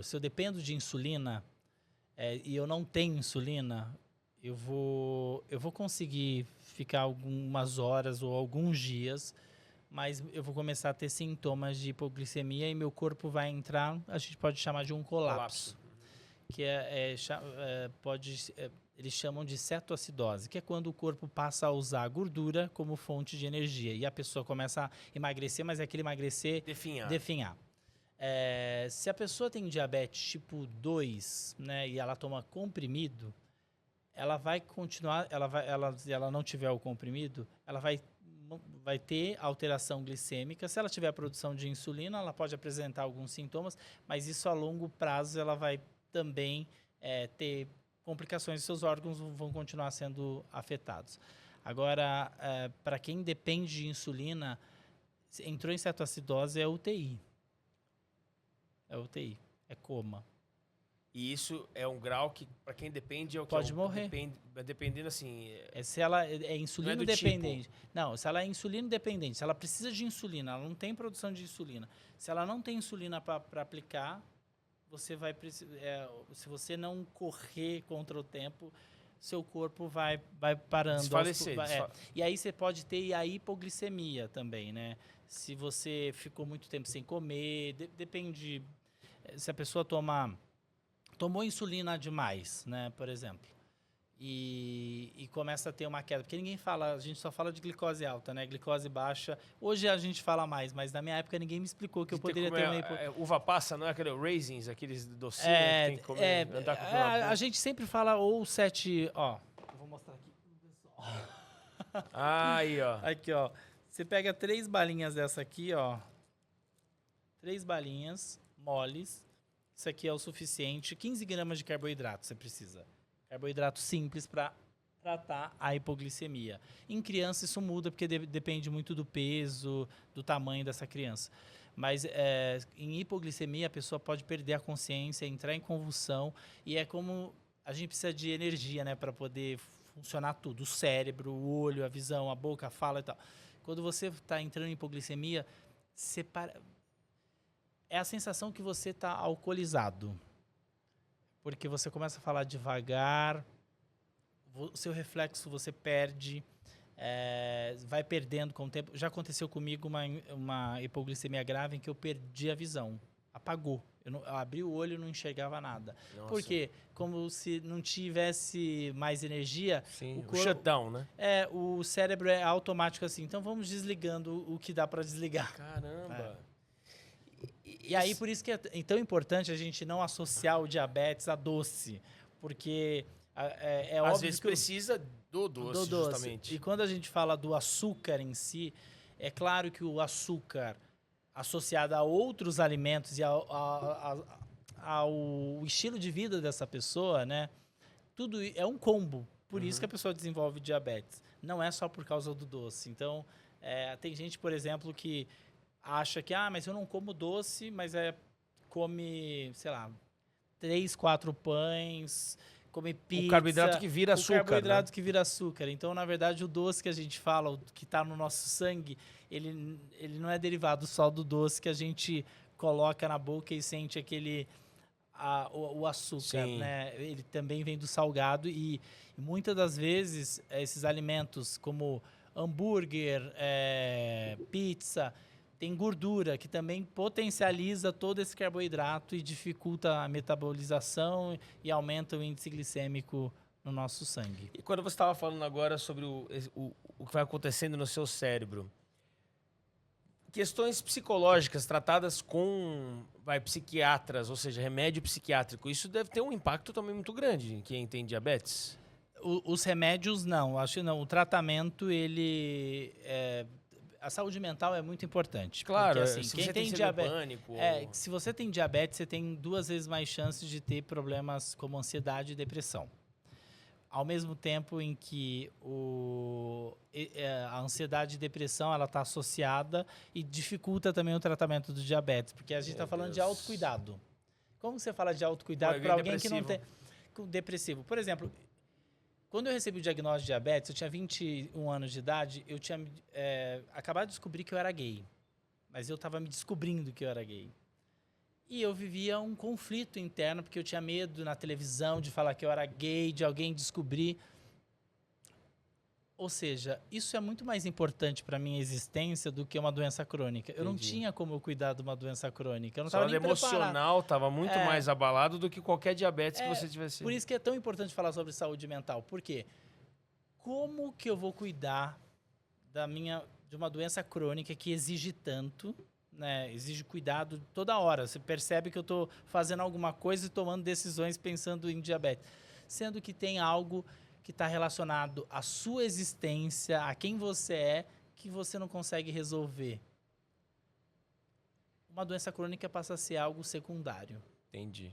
Se eu dependo de insulina e eu não tenho insulina, eu vou conseguir ficar algumas horas ou alguns dias, mas eu vou começar a ter sintomas de hipoglicemia e meu corpo vai entrar, a gente pode chamar de um colapso. Que eles chamam de cetoacidose, que é quando o corpo passa a usar a gordura como fonte de energia. E a pessoa começa a emagrecer, mas é aquele emagrecer... Definhar. Se a pessoa tem diabetes tipo 2, né, e ela toma comprimido, ela vai continuar, se ela não tiver o comprimido, ela vai ter alteração glicêmica. Se ela tiver a produção de insulina, ela pode apresentar alguns sintomas, mas isso a longo prazo ela vai também ter complicações, seus órgãos vão continuar sendo afetados. Agora, para quem depende de insulina, entrou em cetoacidose, é UTI. É UTI, é coma. E isso é um grau que, para quem depende, é o que pode morrer. Dependendo assim... se ela é insulino dependente. Tipo. Não, se ela é insulino dependente, se ela precisa de insulina, ela não tem produção de insulina. Se ela não tem insulina para aplicar, você vai se você não correr contra o tempo, seu corpo vai parando. Desfalecer. E aí você pode ter a hipoglicemia também, né? Se você ficou muito tempo sem comer, depende. Se a pessoa tomou insulina demais, né, por exemplo, e começa a ter uma queda, porque ninguém fala, a gente só fala de glicose alta, né, glicose baixa. Hoje a gente fala mais, mas na minha época ninguém me explicou que eu poderia ter uma uva passa, não é aquele raisins, aqueles docinhos que tem que comer, andar com a gente sempre fala ou 7, ó, eu vou mostrar aqui pro pessoal. Aí, ó. Aqui, ó. Você pega 3 balinhas dessa aqui, ó. 3 balinhas moles. Isso aqui é o suficiente. 15 gramas de carboidrato você precisa. Carboidrato simples para tratar a hipoglicemia. Em criança isso muda porque depende muito do peso, do tamanho dessa criança. Mas em hipoglicemia a pessoa pode perder a consciência, entrar em convulsão, e é como a gente precisa de energia, né, para poder funcionar tudo. O cérebro, o olho, a visão, a boca, a fala e tal. Quando você está entrando em hipoglicemia, é a sensação que você está alcoolizado. Porque você começa a falar devagar, o seu reflexo você perde, vai perdendo com o tempo. Já aconteceu comigo uma hipoglicemia grave em que eu perdi a visão. Apagou. Eu abri o olho e não enxergava nada. Nossa. Por quê? Como se não tivesse mais energia. Sim, o shutdown, né? O cérebro é automático assim. Então vamos desligando o que dá para desligar. Caramba! E aí, por isso que é tão importante a gente não associar o diabetes a doce. Porque é óbvio às vezes precisa do doce, justamente. E quando a gente fala do açúcar em si, é claro que o açúcar associado a outros alimentos e ao estilo de vida dessa pessoa, né? Tudo é um combo. Por isso que a pessoa desenvolve diabetes. Não é só por causa do doce. Então, tem gente, por exemplo, que acha que, mas eu não como doce, mas come, sei lá, 3, 4 pães, come pizza. O carboidrato que vira açúcar. O carboidrato, né, que vira açúcar. Então, na verdade, o doce que a gente fala, o que está no nosso sangue, ele não é derivado só do doce que a gente coloca na boca e sente o açúcar, sim, né? Ele também vem do salgado e muitas das vezes esses alimentos como hambúrguer, pizza, tem gordura que também potencializa todo esse carboidrato e dificulta a metabolização e aumenta o índice glicêmico no nosso sangue. E quando você estava falando agora sobre o que vai acontecendo no seu cérebro, questões psicológicas tratadas com psiquiatras, ou seja, remédio psiquiátrico, isso deve ter um impacto também muito grande em quem tem diabetes? Os remédios, não. Acho que não. O tratamento, a saúde mental é muito importante. Claro, porque, assim, se quem você tem diabetes, pânico, se você tem diabetes, você tem 2 vezes mais chances de ter problemas como ansiedade e depressão. Ao mesmo tempo em que a ansiedade e depressão ela está associada e dificulta também o tratamento do diabetes, porque a gente está falando de autocuidado. Como você fala de autocuidado para alguém que não tem depressivo? Por exemplo, quando eu recebi o diagnóstico de diabetes, eu tinha 21 anos de idade, eu tinha acabado de descobrir que eu era gay. Mas eu estava me descobrindo que eu era gay. E eu vivia um conflito interno, porque eu tinha medo na televisão de falar que eu era gay, de alguém descobrir. Ou seja, isso é muito mais importante para minha existência do que uma doença crônica. Eu não tinha como eu cuidar de uma doença crônica. Eu não estava nem preparado. O emocional estava muito mais abalado do que qualquer diabetes que você tivesse. Por isso que é tão importante falar sobre saúde mental. Por quê? Como que eu vou cuidar de uma doença crônica que exige tanto, né? Exige cuidado toda hora. Você percebe que eu estou fazendo alguma coisa e tomando decisões pensando em diabetes. Sendo que tem algo que está relacionado à sua existência, a quem você é, que você não consegue resolver. Uma doença crônica passa a ser algo secundário. Entendi.